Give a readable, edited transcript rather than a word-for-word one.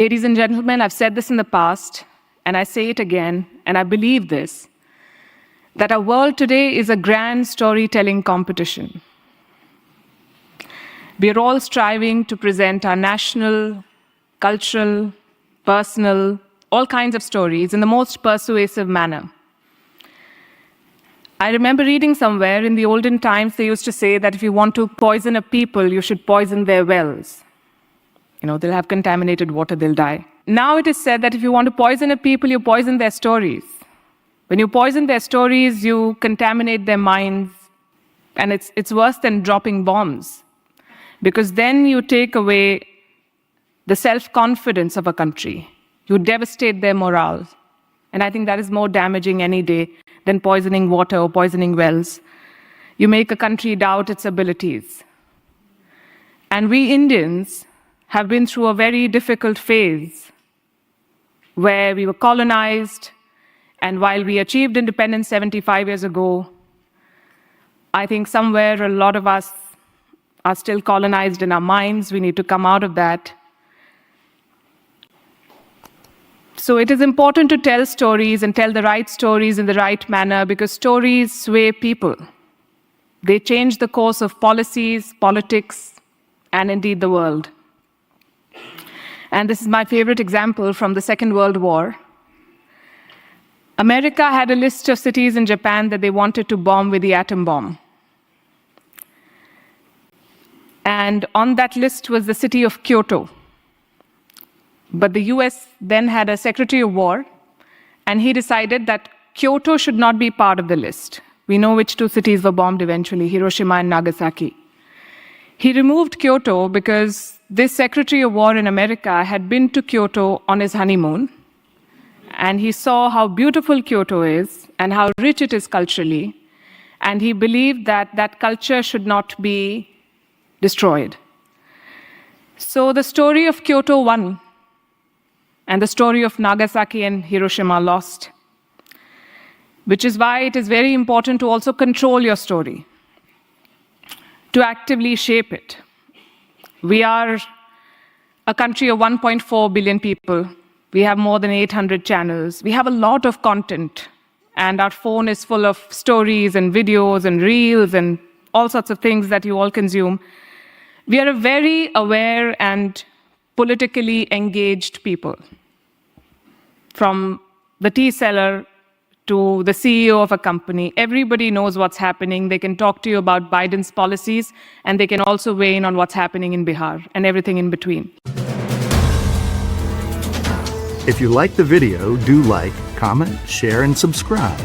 Ladies and gentlemen, I've said this in the past, and I say it again, and I believe this, that our world today is a grand storytelling competition. We are all striving to present our national, cultural, personal, all kinds of stories in the most persuasive manner. I remember reading somewhere in the olden times, they used to say that if you want to poison a people, you should poison their wells. They'll have contaminated water, they'll die. Now it is said that if you want to poison a people, you poison their stories. When you poison their stories, you contaminate their minds, and it's worse than dropping bombs, because then you take away the self-confidence of a country. You devastate their morale. And I think that is more damaging any day than poisoning water or poisoning wells. You make a country doubt its abilities. And we Indians have been through a very difficult phase where we were colonized, and while we achieved independence 75 years ago, I think somewhere a lot of us are still colonized in our minds. We need to come out of that. So it is important to tell stories and tell the right stories in the right manner, because stories sway people. They change the course of policies, politics, and indeed the world. And this is my favorite example from the Second World War. America had a list of cities in Japan that they wanted to bomb with the atom bomb. And on that list was the city of Kyoto. But the US then had a Secretary of War, and he decided that Kyoto should not be part of the list. We know which two cities were bombed eventually, Hiroshima and Nagasaki. He removed Kyoto because this Secretary of War in America had been to Kyoto on his honeymoon, and he saw how beautiful Kyoto is and how rich it is culturally, and he believed that that culture should not be destroyed. So the story of Kyoto won, and the story of Nagasaki and Hiroshima lost, which is why it is very important to also control your story, to actively shape it. We are a country of 1.4 billion people. We have more than 800 channels. We have a lot of content, and our phone is full of stories and videos and reels and all sorts of things that you all consume. We are a very aware and politically engaged people. From the tea seller to the CEO of a company, everybody knows what's happening. They can talk to you about Biden's policies, and they can also weigh in on what's happening in Bihar and everything in between. If you like the video, do like, comment, share, and subscribe.